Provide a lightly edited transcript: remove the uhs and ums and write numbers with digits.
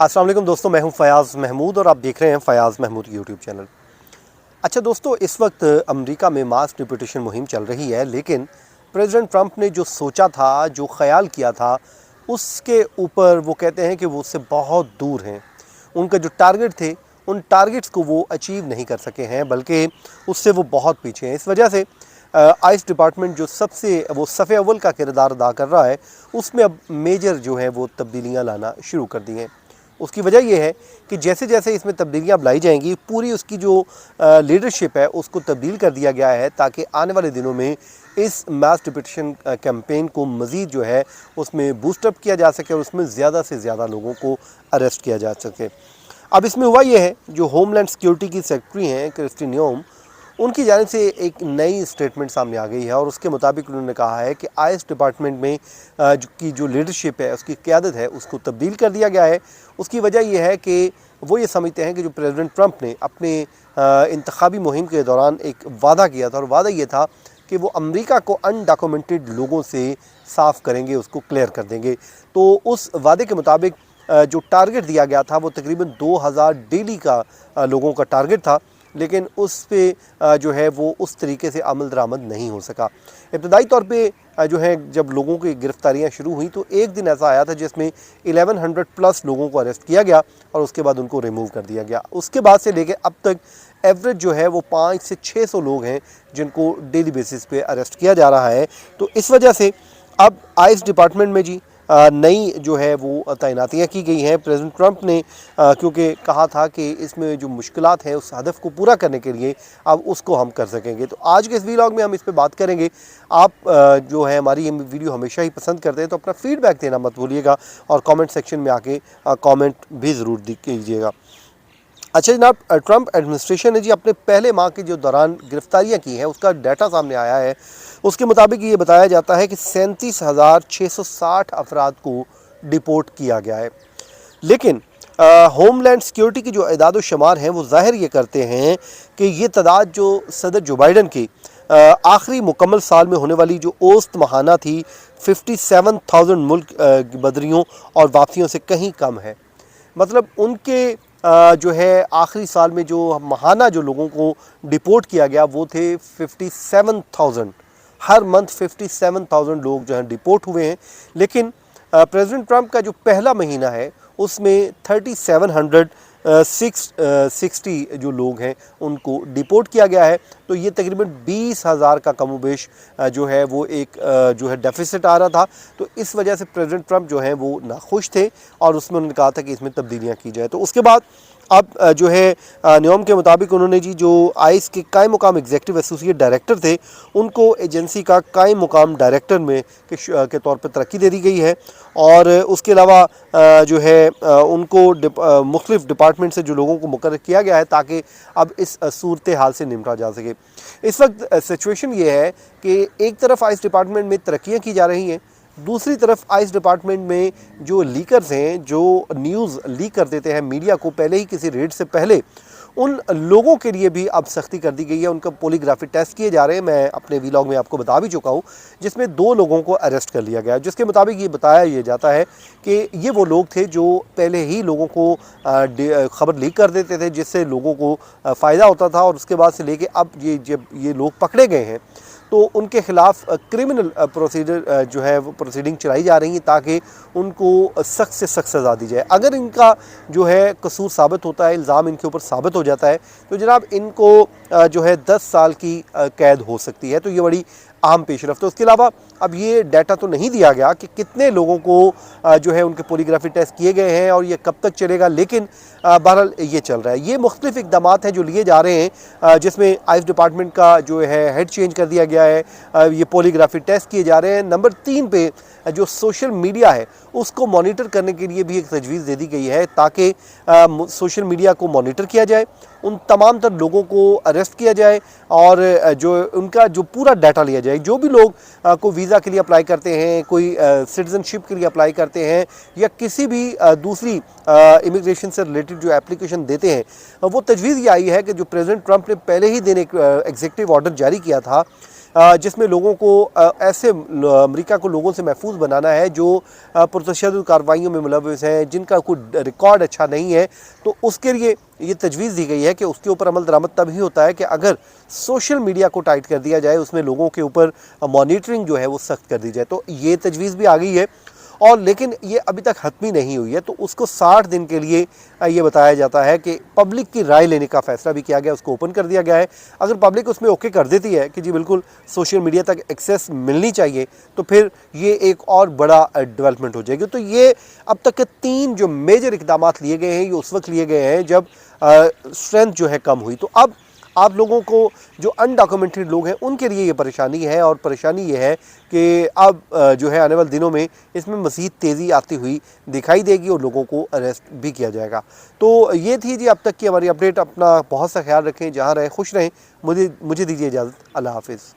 अस्सलाम वालेकुम दोस्तों, मैं हूं फ़याज़ महमूद और आप देख रहे हैं फ़याज़ महमूद यूट्यूब चैनल। अच्छा दोस्तों, इस वक्त अमेरिका में मास डिपोटेशन मुहिम चल रही है, लेकिन प्रेसिडेंट ट्रंप ने जो सोचा था, जो ख्याल किया था, उसके ऊपर वो कहते हैं कि वो उससे बहुत दूर हैं। उनका जो टारगेट थे, उन टारगेट्स को वो अचीव नहीं कर सके हैं, बल्कि उससे वो बहुत पीछे हैं। इस वजह से आइस डिपार्टमेंट जो सबसे वो सफ़े अव्वल का किरदार अदा कर रहा है, उसमें अब मेजर जो है वो तब्दीलियाँ लाना शुरू कर दी हैं। उसकी वजह ये है कि जैसे जैसे इसमें तब्दीलियाँ लाई जाएंगी, पूरी उसकी जो लीडरशिप है उसको तब्दील कर दिया गया है, ताकि आने वाले दिनों में इस मास डिपोटेशन कैंपेन को मज़ीद जो है उसमें बूस्टअप किया जा सके और उसमें ज़्यादा से ज़्यादा लोगों को अरेस्ट किया जा सके। अब इसमें हुआ ये है, जो होमलैंड सिक्योरिटी की सेक्रेटरी हैं क्रिस्टी नियोम, उनकी जानिब से एक नई स्टेटमेंट सामने आ गई है और उसके मुताबिक उन्होंने कहा है कि आईएस डिपार्टमेंट में जो लीडरशिप है, उसकी क़यादत है, उसको तब्दील कर दिया गया है। उसकी वजह यह है कि वो ये समझते हैं कि जो प्रेसिडेंट ट्रंप ने अपने इंतखाबी मुहिम के दौरान एक वादा किया था, और वादा ये था कि वो अमेरिका को अनडॉक्यूमेंटेड लोगों से साफ़ करेंगे, उसको क्लियर कर देंगे। तो उस वादे के मुताबिक जो टारगेट दिया गया था वो तकरीबन 2000 डेली का लोगों का टारगेट था, लेकिन उस पे जो है वो उस तरीके से अमल दरामद नहीं हो सका। इब्तदाई तौर पे जो है जब लोगों की गिरफ्तारियां शुरू हुई तो एक दिन ऐसा आया था जिसमें 1100 प्लस लोगों को अरेस्ट किया गया और उसके बाद उनको रिमूव कर दिया गया। उसके बाद से लेकर अब तक एवरेज जो है वो 500 से 600 लोग हैं जिनको डेली बेसिस पे अरेस्ट किया जा रहा है। तो इस वजह से अब आइस डिपार्टमेंट में जी नई जो है वो तैनातियाँ की गई हैं। प्रेसिडेंट ट्रंप ने क्योंकि कहा था कि इसमें जो मुश्किलात हैं उस हदफ को पूरा करने के लिए अब उसको हम कर सकेंगे। तो आज के इस वीलॉग में हम इस पे बात करेंगे। आप जो है हमारी ये वीडियो हमेशा ही पसंद करते हैं तो अपना फीडबैक देना मत भूलिएगा और कमेंट सेक्शन में आके कमेंट भी ज़रूर कीजिएगा। अच्छा जनाब, ट्रंप एडमिनिस्ट्रेशन ने जी अपने पहले माह के जो दौरान गिरफ्तारियां की हैं उसका डाटा सामने आया है। उसके मुताबिक ये बताया जाता है कि 37,660 अफराद को डिपोर्ट किया गया है। लेकिन होमलैंड सिक्योरिटी की जो इदाद शुमार हैं वो जाहिर ये करते हैं कि ये तादाद जो सदर जो बाइडन की आखिरी मुकम्मल साल में होने वाली जो औसत महाना थी 57,000 मुल्क बदरियों और वापसियों से कहीं कम है। मतलब उनके जो है आखिरी साल में जो महाना जो लोगों को डिपोर्ट किया गया वो थे 57,000। हर मंथ 57,000 लोग जो हैं डिपोर्ट हुए हैं। लेकिन प्रेसिडेंट ट्रंप का जो पहला महीना है उसमें 3760 जो लोग हैं उनको डिपोर्ट किया गया है। तो ये तकरीबन 20,000 का कमोबेश जो है वो एक जो है डेफिसिट आ रहा था। तो इस वजह से प्रेसिडेंट ट्रंप जो है वो नाखुश थे और उसमें उन्होंने कहा था कि इसमें तब्दीलियाँ की जाए। तो उसके बाद अब जो है नियम के मुताबिक उन्होंने जी जो आइस के कायम मुकाम एग्जीक्यूटिव एसोसिएट डायरेक्टर थे उनको एजेंसी का कायम मुकाम डायरेक्टर में के तौर पर तरक्की दे दी गई है। और उसके अलावा जो है उनको मुख्तलिफ डिपार्टमेंट से जो लोगों को मुकर्रर किया गया है ताकि अब इस सूरत हाल से निपटा जा सके। इस वक्त सिचुएशन ये है कि एक तरफ आइस डिपार्टमेंट में तरक्कियाँ की जा रही हैं, दूसरी तरफ आइस डिपार्टमेंट में जो लीकर्स हैं, जो न्यूज़ लीक कर देते हैं मीडिया को पहले ही किसी रेड से पहले, उन लोगों के लिए भी अब सख्ती कर दी गई है। उनका पॉलीग्राफी टेस्ट किए जा रहे हैं। मैं अपने वीलॉग में आपको बता भी चुका हूँ, जिसमें 2 लोगों को अरेस्ट कर लिया गया, जिसके मुताबिक ये बताया ये जाता है कि ये वो लोग थे जो पहले ही लोगों को खबर लीक कर देते थे, जिससे लोगों को फ़ायदा होता था। और उसके बाद से लेके अब जब ये लोग पकड़े गए हैं तो उनके ख़िलाफ़ क्रिमिनल प्रोसीजर जो है वो प्रोसीडिंग चलाई जा रही है ताकि उनको सख्त से सख्त सज़ा दी जाए। अगर इनका जो है कसूर साबित होता है, इल्ज़ाम इनके ऊपर साबित हो जाता है, तो जनाब इनको जो है 10 साल की कैद हो सकती है। तो ये बड़ी अहम पेशरफ्त है। उसके अलावा अब ये डाटा तो नहीं दिया गया कि कितने लोगों को जो है उनके पॉलीग्राफी टेस्ट किए गए हैं और ये कब तक चलेगा, लेकिन बहरहाल ये चल रहा है। ये मुख्तलिफ इक़दामात हैं जो लिए जा रहे हैं, जिसमें आइस डिपार्टमेंट का जो है हेड चेंज कर दिया गया है, ये पॉलीग्राफी टेस्ट किए जा रहे हैं। नंबर 3 पे जो सोशल मीडिया है उसको मॉनिटर करने के लिए भी एक तजवीज़ दे दी गई है ताकि सोशल मीडिया को मॉनिटर किया जाए, उन तमाम तर लोगों को अरेस्ट किया जाए और जो उनका जो पूरा डाटा लिया जाए। जो भी लोग को वीज़ा के लिए अप्लाई करते हैं, कोई सिटीज़नशिप के लिए अप्लाई करते हैं या किसी भी दूसरी इमिग्रेशन से रिलेटेड जो एप्लीकेशन देते हैं, वो तजवीज़ ये आई है कि जो प्रेसिडेंट ट्रंप ने पहले ही दिन एक एग्जीक्यूटिव ऑर्डर जारी किया था जिसमें लोगों को ऐसे अमेरिका को लोगों से महफूज बनाना है जो पुरतशद्दुद कार्रवाइयों में मुलव्वस हैं, जिनका कोई रिकॉर्ड अच्छा नहीं है। तो उसके लिए ये तजवीज़ दी गई है कि उसके ऊपर अमल दरामद तभी होता है कि अगर सोशल मीडिया को टाइट कर दिया जाए, उसमें लोगों के ऊपर मॉनिटरिंग जो है वो सख्त कर दी जाए। तो ये तजवीज़ भी आ गई है, और लेकिन ये अभी तक हतमी नहीं हुई है। तो उसको 60 दिन के लिए ये बताया जाता है कि पब्लिक की राय लेने का फैसला भी किया गया, उसको ओपन कर दिया गया है। अगर पब्लिक उसमें ओके कर देती है कि जी बिल्कुल सोशल मीडिया तक एक्सेस मिलनी चाहिए, तो फिर ये एक और बड़ा डेवलपमेंट हो जाएगी। तो ये अब तक के 3 जो मेजर इकदाम लिए गए हैं, ये उस वक्त लिए गए हैं जब स्ट्रेंथ जो है कम हुई। तो अब आप लोगों को, जो अनडॉक्यूमेंटेड लोग हैं, उनके लिए ये परेशानी है, और परेशानी ये है कि अब जो है आने वाले दिनों में इसमें मज़ीद तेज़ी आती हुई दिखाई देगी और लोगों को अरेस्ट भी किया जाएगा। तो ये थी जी अब तक की हमारी अपडेट। अपना बहुत सा ख्याल रखें, जहाँ रहें खुश रहें। मुझे दीजिए इजाज़त। अल्लाह हाफ़िज़।